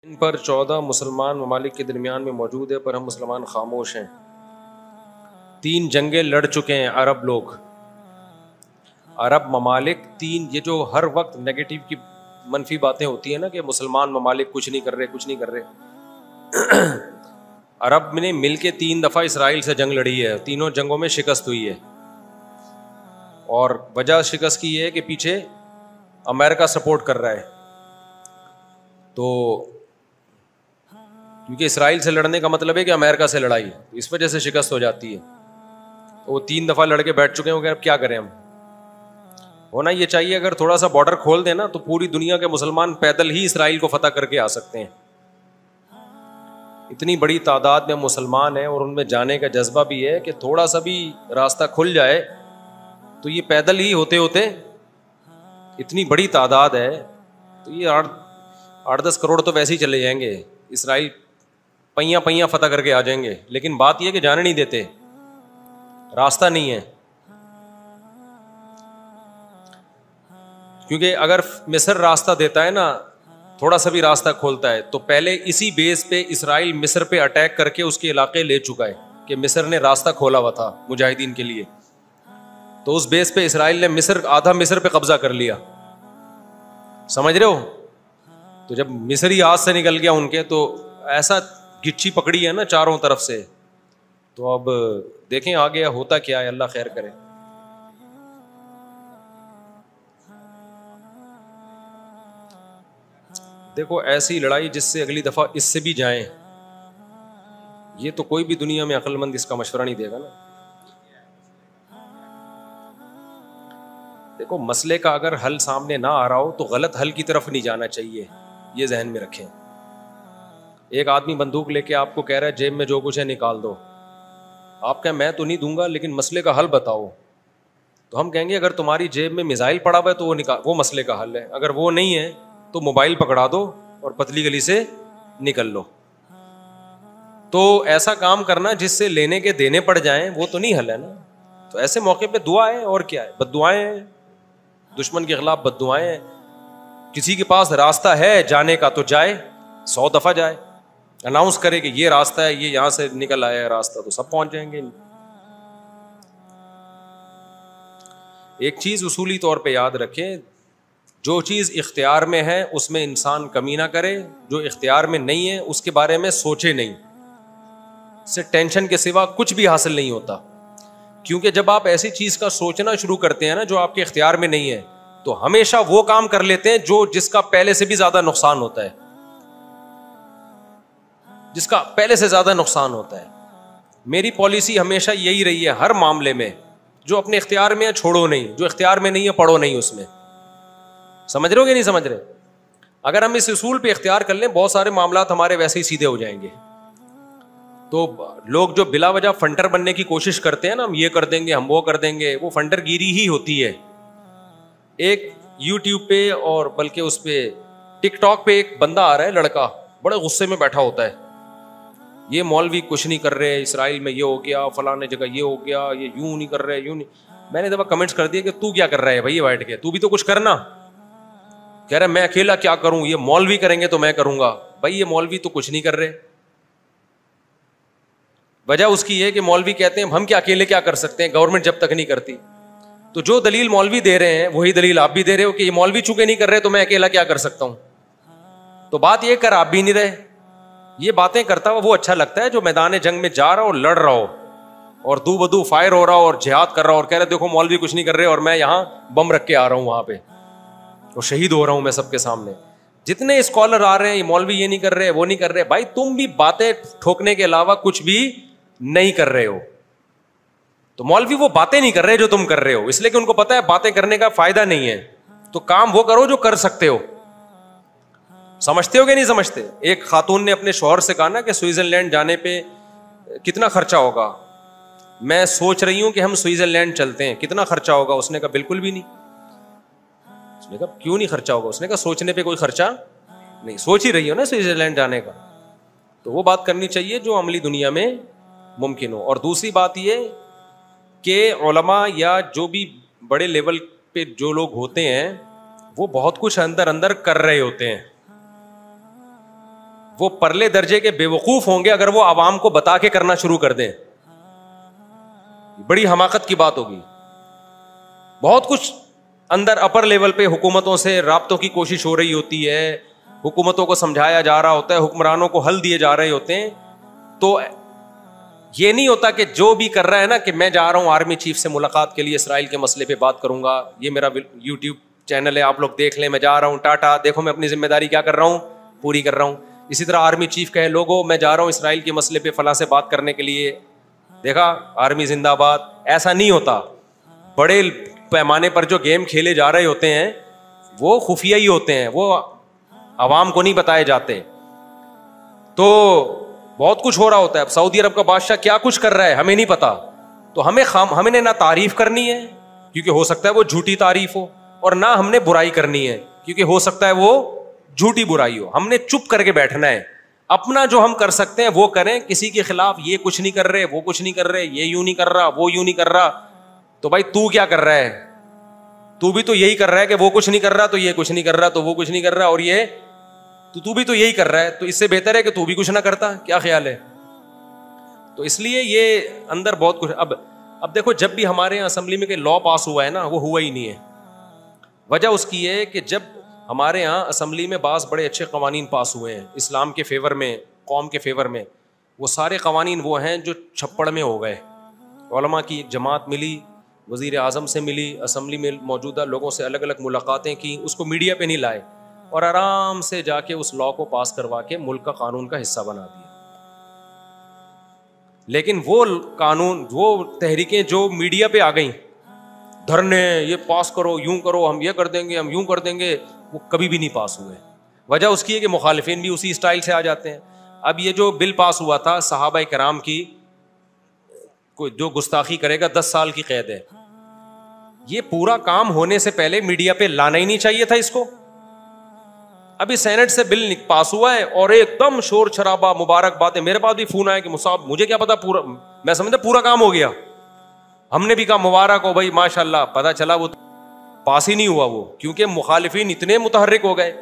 ان پر 14 مسلمان ممالک کے درمیان میں موجود ہے، پر ہم مسلمان خاموش ہیں۔ 3 جنگیں لڑ چکے ہیں عرب لوگ، عرب ممالک 3، یہ جو ہر وقت نیگیٹو کی منفی باتیں ہوتی ہیں نا کہ مسلمان ممالک کچھ نہیں کر رہے عرب نے مل کے 3 دفعہ اسرائیل سے جنگ لڑی ہے، تینوں جنگوں میں شکست ہوئی ہے، اور وجہ شکست کی یہ ہے کہ پیچھے امریکہ سپورٹ کر رہا ہے۔ تو کیونکہ اسرائیل سے لڑنے کا مطلب ہے کہ امریکہ سے لڑائی، اس وجہ سے شکست ہو جاتی ہے۔ تو وہ 3 دفعہ لڑ کے بیٹھ چکے ہیں کہ اب کیا کریں ہم۔ ہونا یہ چاہیے اگر تھوڑا سا بارڈر کھول دیں نا تو پوری دنیا کے مسلمان پیدل ہی اسرائیل کو فتح کر کے آ سکتے ہیں۔ اتنی بڑی تعداد میں مسلمان ہیں اور ان میں جانے کا جذبہ بھی ہے کہ تھوڑا سا بھی راستہ کھل جائے تو یہ پیدل ہی ہوتے ہوتے، اتنی بڑی تعداد ہے تو یہ 8-10 کروڑ تو ویسے ہی چلے جائیں گے، اسرائیل پہیاں فتح کر کے آ جائیں گے۔ لیکن بات یہ کہ جانے نہیں دیتے، راستہ نہیں ہے، کیونکہ اگر مصر راستہ دیتا ہے نا، تھوڑا سا بھی راستہ کھولتا ہے تو پہلے اسی بیس پہ اسرائیل مصر پہ اٹیک کر کے اس کے علاقے لے چکا ہے کہ مصر نے راستہ کھولا ہوا تھا مجاہدین کے لیے، تو اس بیس پہ اسرائیل نے آدھا مصر پہ قبضہ کر لیا، سمجھ رہے ہو؟ تو جب مصری ہاتھ سے نکل گیا ان کے، تو ایسا گچھی پکڑی ہے نا چاروں طرف سے، تو اب دیکھیں آگے ہوتا کیا ہے، اللہ خیر کرے۔ دیکھو ایسی لڑائی جس سے اگلی دفعہ اس سے بھی جائیں، یہ تو کوئی بھی دنیا میں عقل مند اس کا مشورہ نہیں دے گا نا۔ دیکھو مسئلے کا اگر حل سامنے نہ آ رہا ہو تو غلط حل کی طرف نہیں جانا چاہیے، یہ ذہن میں رکھیں۔ ایک آدمی بندوق لے کے آپ کو کہہ رہا ہے جیب میں جو کچھ ہے نکال دو، آپ کہیں میں تو نہیں دوں گا لیکن مسئلے کا حل بتاؤ، تو ہم کہیں گے اگر تمہاری جیب میں میزائل پڑا ہوا ہے تو وہ مسئلے کا حل ہے، اگر وہ نہیں ہے تو موبائل پکڑا دو اور پتلی گلی سے نکل لو۔ تو ایسا کام کرنا جس سے لینے کے دینے پڑ جائیں وہ تو نہیں حل ہے نا۔ تو ایسے موقع پہ دعا ہے، اور کیا ہے، بد دعائیں ہیں، دشمن کے خلاف بد دعائیں ہیں۔ کسی کے پاس راستہ ہے جانے کا تو جائے، 100 دفعہ جائے، اناؤنس کرے کہ یہ راستہ ہے، یہ یہاں سے نکل آیا ہے راستہ، تو سب پہنچ جائیں گے۔ ایک چیز اصولی طور پہ یاد رکھیں، جو چیز اختیار میں ہے اس میں انسان کمی نہ کرے، جو اختیار میں نہیں ہے اس کے بارے میں سوچے نہیں، اس سے ٹینشن کے سوا کچھ بھی حاصل نہیں ہوتا۔ کیونکہ جب آپ ایسی چیز کا سوچنا شروع کرتے ہیں نا جو آپ کے اختیار میں نہیں ہے، تو ہمیشہ وہ کام کر لیتے ہیں جس کا پہلے سے بھی زیادہ نقصان ہوتا ہے، جس کا پہلے سے زیادہ نقصان ہوتا ہے۔ میری پالیسی ہمیشہ یہی رہی ہے ہر معاملے میں، جو اپنے اختیار میں ہے چھوڑو نہیں، جو اختیار میں نہیں ہے پڑھو نہیں اس میں۔ سمجھ رہے ہو کہ نہیں سمجھ رہے؟ اگر ہم اس اصول پہ اختیار کر لیں بہت سارے معاملات ہمارے ویسے ہی سیدھے ہو جائیں گے۔ تو لوگ جو بلا وجہ فنڈر بننے کی کوشش کرتے ہیں نا، ہم یہ کر دیں گے، ہم وہ کر دیں گے، وہ فنڈر گیری ہی ہوتی ہے۔ ایک یوٹیوب پہ اور بلکہ اس پہ ٹک ٹاک پہ ایک بندہ آ رہا ہے، لڑکا بڑے غصے میں بیٹھا ہوتا ہے، یہ مولوی کچھ نہیں کر رہے، اسرائیل میں یہ ہو گیا، فلانے جگہ یہ ہو گیا، یہ یوں نہیں کر رہے، یوں نہیں۔ میں نے دفعہ کمنٹس کر دیا کہ تو کیا کر رہا ہے بھائی بیٹھ کے، تو بھی تو کچھ کرنا۔ کہہ رہا میں اکیلا کیا کروں، یہ مولوی کریں گے تو میں کروں گا۔ بھائی یہ مولوی تو کچھ نہیں کر رہے، وجہ اس کی یہ کہ مولوی کہتے ہیں ہم کیا اکیلے کیا کر سکتے ہیں، گورنمنٹ جب تک نہیں کرتی۔ تو جو دلیل مولوی دے رہے ہیں وہی دلیل آپ بھی دے رہے ہو کہ یہ مولوی چونکہ نہیں کر رہے تو میں اکیلا کیا کر سکتا ہوں۔ تو بات یہ کر آپ بھی نہیں رہے، یہ باتیں کرتا ہوا وہ اچھا لگتا ہے جو میدان جنگ میں جا رہا ہو اور لڑ رہا ہو اور دو بدو فائر ہو رہا ہو اور جہاد کر رہا ہو اور کہہ رہے دیکھو مولوی کچھ نہیں کر رہے اور میں یہاں بم رکھ کے آ رہا ہوں وہاں پہ اور شہید ہو رہا ہوں میں سب کے سامنے۔ جتنے اسکالر آ رہے ہیں یہ مولوی یہ نہیں کر رہے وہ نہیں کر رہے، بھائی تم بھی باتیں ٹھوکنے کے علاوہ کچھ بھی نہیں کر رہے ہو۔ تو مولوی وہ باتیں نہیں کر رہے جو تم کر رہے ہو، اس لیے کہ ان کو پتا ہے باتیں کرنے کا فائدہ نہیں ہے، تو کام وہ کرو جو کر سکتے ہو۔ سمجھتے ہو کہ نہیں سمجھتے؟ ایک خاتون نے اپنے شوہر سے کہا نا کہ سوئٹزرلینڈ جانے پہ کتنا خرچہ ہوگا، میں سوچ رہی ہوں کہ ہم سوئٹزرلینڈ چلتے ہیں، کتنا خرچہ ہوگا؟ اس نے کہا بالکل بھی نہیں۔ اس نے کہا کیوں نہیں خرچہ ہوگا؟ اس نے کہا سوچنے پہ کوئی خرچہ نہیں، سوچ ہی رہی ہو نا سوئٹزرلینڈ جانے کا، تو وہ بات کرنی چاہیے جو عملی دنیا میں ممکن ہو۔ اور دوسری بات یہ کہ علماء یا جو بھی بڑے لیول پہ جو لوگ ہوتے ہیں وہ بہت کچھ اندر کر رہے ہوتے ہیں، وہ پرلے درجے کے بیوقوف ہوں گے اگر وہ عوام کو بتا کے کرنا شروع کر دیں. بڑی حماقت کی بات ہوگی. بہت کچھ اندر اپر لیول پہ حکومتوں سے رابطوں کی کوشش ہو رہی ہوتی ہے, حکومتوں کو سمجھایا جا رہا ہوتا ہے, حکمرانوں کو حل دیے جا رہے ہوتے ہیں. تو یہ نہیں ہوتا کہ جو بھی کر رہا ہے نا, کہ میں جا رہا ہوں آرمی چیف سے ملاقات کے لیے, اسرائیل کے مسئلے پہ بات کروں گا, یہ میرا یوٹیوب چینل ہے, آپ لوگ دیکھ لیں, میں جا رہا ہوں, ٹاٹا, دیکھو میں اپنی ذمہ داری کیا کر رہا ہوں, پوری کر رہا ہوں. اسی طرح آرمی چیف کہے لوگوں میں جا رہا ہوں اسرائیل کے مسئلے پہ فلاں سے بات کرنے کے لیے, دیکھا آرمی زندہ باد. ایسا نہیں ہوتا. بڑے پیمانے پر جو گیم کھیلے جا رہے ہوتے ہیں وہ خفیہ ہی ہوتے ہیں, وہ عوام کو نہیں بتائے جاتے. تو بہت کچھ ہو رہا ہوتا ہے. اب سعودی عرب کا بادشاہ کیا کچھ کر رہا ہے ہمیں نہیں پتا, تو ہمیں نے نہ تعریف کرنی ہے کیونکہ ہو سکتا ہے وہ جھوٹی تعریف ہو, اور نہ ہم نے برائی کرنی ہے کیونکہ ہو سکتا ہے وہ جھوٹی برائی ہو. ہم نے چپ کر کے بیٹھنا ہے, اپنا جو ہم کر سکتے ہیں وہ کریں. کسی کے خلاف یہ کچھ نہیں کر رہے, وہ کچھ نہیں کر رہے, یہ یوں نہیں کر رہا, وہ یوں نہیں کر رہا, تو بھائی تو کیا کر رہا ہے؟ تو بھی تو یہی کر رہا ہے کہ وہ کچھ نہیں کر رہا تو یہ کچھ نہیں کر رہا تو وہ کچھ نہیں کر رہا, اور یہ تو بھی تو یہی کر رہا ہے, تو اس سے بہتر ہے کہ تو بھی کچھ نہ کرتا. کیا خیال ہے؟ تو اس لیے یہ اندر بہت کچھ. اب دیکھو جب بھی ہمارے یہاں اسمبلی میں کہ لا پاس ہوا ہے نا, وہ ہوا ہی نہیں ہے. وجہ اس کی ہے کہ جب ہمارے یہاں اسمبلی میں بعض بڑے اچھے قوانین پاس ہوئے ہیں اسلام کے فیور میں, قوم کے فیور میں, وہ سارے قوانین وہ ہیں جو چھپڑ میں ہو گئے. علماء کی ایک جماعت ملی, وزیر اعظم سے ملی, اسمبلی میں موجودہ لوگوں سے الگ الگ ملاقاتیں کی, اس کو میڈیا پہ نہیں لائے, اور آرام سے جا کے اس لا کو پاس کروا کے ملک کا قانون کا حصہ بنا دیا. لیکن وہ قانون, وہ تحریکیں جو میڈیا پہ آ گئیں, دھرنے, یہ پاس کرو, یوں کرو, ہم یہ کر دیں گے, ہم یوں کر دیں گے, وہ کبھی بھی نہیں پاس ہوئے. وجہ اس کی ہے کہ مخالفین بھی اسی اسٹائل سے آ جاتے ہیں. اب یہ جو بل پاس ہوا تھا صحابہ کرام کی, جو گستاخی کرے گا 10 سال کی قید ہے, یہ پورا کام ہونے سے پہلے میڈیا پہ لانا ہی نہیں چاہیے تھا اس کو. ابھی سینٹ سے بل پاس ہوا ہے اور ایک دم شور شرابہ, مبارک باتیں. میرے پاس بھی فون آیا کہ مصعب مجھے کیا پتا, پورا میں سمجھتا پورا کام ہو گیا. ہم نے بھی کہا مبارک ہو بھائی, ماشاء اللہ. پتا چلا وہ پاس ہی نہیں ہوا, وہ کیونکہ مخالفین اتنے متحرک ہو گئے.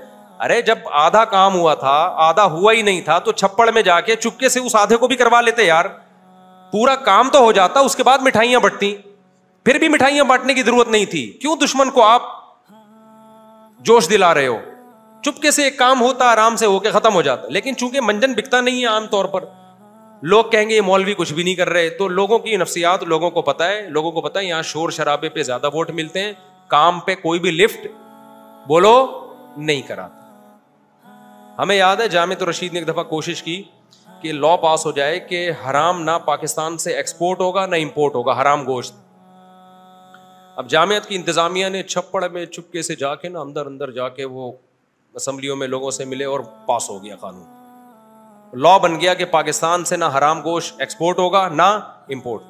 ارے جب آدھا کام ہوا تھا, آدھا ہوا ہی نہیں تھا, تو چھپڑ میں جا کے چپکے سے اس آدھے کو بھی کروا لیتے یار. پورا کام تو ہو جاتا, اس کے بعد مٹھائیاں بٹتی. پھر بھی مٹھائیاں بانٹنے کی ضرورت نہیں تھی. کیوں دشمن کو آپ جوش دلا رہے ہو؟ چپکے سے ایک کام ہوتا, آرام سے ہو کے ختم ہو جاتا. لیکن چونکہ منجن بکتا نہیں ہے عام طور پر, لوگ کہیں گے یہ مولوی کچھ بھی نہیں کر رہے, تو لوگوں کی نفسیات لوگوں کو پتا ہے. لوگوں کو پتا ہے یہاں شور شرابے پہ زیادہ ووٹ ملتے ہیں, کام پہ کوئی بھی لفٹ بولو نہیں کراتا. ہمیں یاد ہے جامعۃ الرشید نے ایک دفعہ کوشش کی کہ لا پاس ہو جائے کہ حرام نہ پاکستان سے ایکسپورٹ ہوگا نہ امپورٹ ہوگا, حرام گوشت. اب جامعت کی انتظامیہ نے چھپڑ میں چپکے سے جا کے نا اندر جا کے وہ اسمبلیوں میں لوگوں سے ملے اور پاس ہو گیا قانون. لا بن گیا کہ پاکستان سے نہ حرام گوشت ایکسپورٹ ہوگا نہ امپورٹ.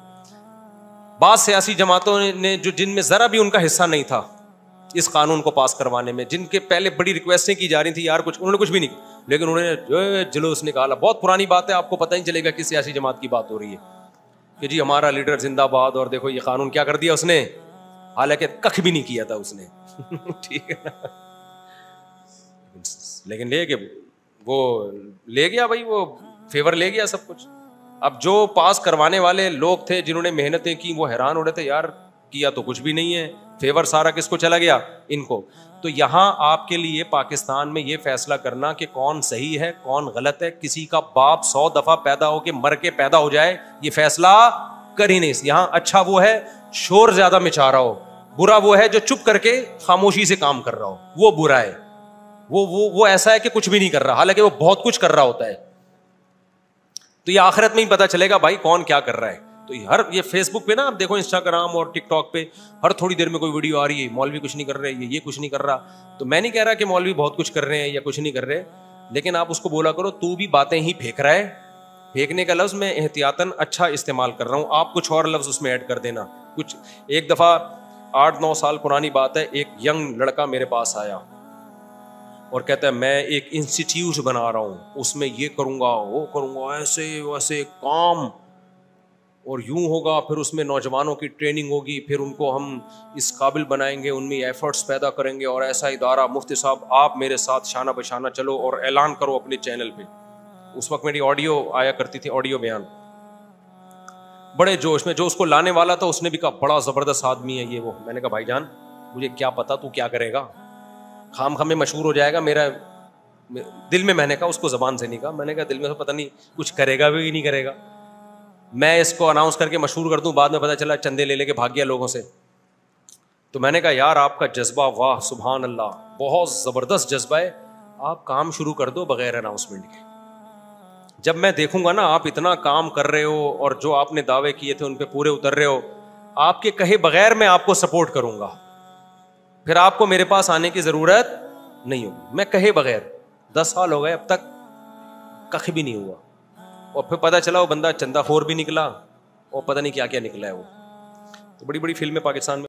بعض سیاسی جماعتوں نے جو جن میں ذرا بھی ان کا حصہ نہیں تھا اس قانون کو پاس کروانے میں, جن کے پہلے بڑی ریکویسٹیں کی جا رہی تھی یار کچھ, انہوں نے کچھ بھی نہیں, لیکن انہوں نے جو جلوس نکالا. بہت پرانی بات ہے, آپ کو پتہ نہیں چلے گا کس سیاسی جماعت کی بات ہو رہی ہے, کہ جی ہمارا لیڈر زندہ باد, اور دیکھو یہ قانون کیا کر دیا اس نے, حالانکہ کخ بھی نہیں کیا تھا اس نے. ٹھیک ہے نا, لیکن لے کے وہ لے گیا بھائی, وہ فیور لے گیا سب کچھ. اب جو پاس کروانے والے لوگ تھے جنہوں نے محنتیں کی وہ حیران ہو رہے تھے, یار کیا تو کچھ بھی نہیں ہے, فیور سارا کس کو چلا گیا, ان کو. تو یہاں آپ کے لیے پاکستان میں یہ فیصلہ کرنا کہ کون صحیح ہے کون غلط ہے, کسی کا باپ 100 دفعہ پیدا ہو کے مر کے پیدا ہو جائے, یہ فیصلہ کر ہی نہیں. یہاں اچھا وہ ہے شور زیادہ مچا رہا ہو, برا وہ ہے جو چپ کر کے خاموشی سے کام کر رہا ہو, وہ برا ہے. وہ ایسا ہے کہ کچھ بھی نہیں کر رہا حالانکہ وہ بہت کچھ کر رہا ہوتا ہے. تو یہ آخرت میں ہی پتا چلے گا بھائی کون کیا کر رہا ہے. تو یہ فیس بک پہ نا آپ دیکھو, انسٹاگرام اور ٹک ٹاک پہ ہر تھوڑی دیر میں کوئی ویڈیو آ رہی ہے, مولوی کچھ نہیں کر رہے, یہ کچھ نہیں کر رہا. تو میں نہیں کہہ رہا کہ مولوی بہت کچھ کر رہے ہیں یا کچھ نہیں کر رہے, لیکن آپ اس کو بولا کرو تو بھی باتیں ہی پھینک رہا ہے. پھینکنے کا لفظ میں احتیاطاً اچھا استعمال کر رہا ہوں, آپ کچھ اور لفظ اس میں ایڈ کر دینا. کچھ ایک دفعہ 8-9 سال پرانی بات ہے, ایک ینگ لڑکا میرے پاس آیا اور کہتا ہے میں ایک انسٹیٹیوٹ بنا رہا ہوں, اس میں یہ کروں گا وہ کروں گا, ایسے ویسے کام, اور یوں ہوگا, پھر اس میں نوجوانوں کی ٹریننگ ہوگی, پھر ان کو ہم اس قابل بنائیں گے, ان میں ایفرٹس پیدا کریں گے, اور ایسا ادارہ, مفتی صاحب آپ میرے ساتھ شانہ بشانہ چلو اور اعلان کرو اپنے چینل پہ. اس وقت میری آڈیو آیا کرتی تھی, آڈیو بیان, بڑے جوش میں. جو اس کو لانے والا تھا اس نے بھی کہا بڑا زبردست آدمی ہے یہ وہ. میں نے کہا بھائی جان مجھے کیا پتا تو کیا کرے گا, خام خام میں مشہور ہو جائے گا. میرا دل میں, میں نے کہا اس کو زبان سے نہیں کہا, میں نے کہا دل میں تو پتہ نہیں کچھ کرے گا بھی نہیں کرے گا, میں اس کو اناؤنس کر کے مشہور کر دوں, بعد میں پتہ چلا چندے لے لے کے بھاگ گیا لوگوں سے. تو میں نے کہا یار آپ کا جذبہ واہ سبحان اللہ, بہت زبردست جذبہ ہے, آپ کام شروع کر دو بغیر اناؤنسمنٹ کے. جب میں دیکھوں گا نا آپ اتنا کام کر رہے ہو اور جو آپ نے دعوے کیے تھے ان پہ پورے اتر رہے ہو, آپ کے کہے بغیر میں آپ کو سپورٹ کروں گا, پھر آپ کو میرے پاس آنے کی ضرورت نہیں ہوگی. میں کہے بغیر 10 سال ہو گئے اب تک کخ بھی نہیں ہوا, اور پھر پتہ چلا وہ بندہ چندہ خور بھی نکلا اور پتہ نہیں کیا کیا نکلا ہے وہ. تو بڑی بڑی فلمیں پاکستان میں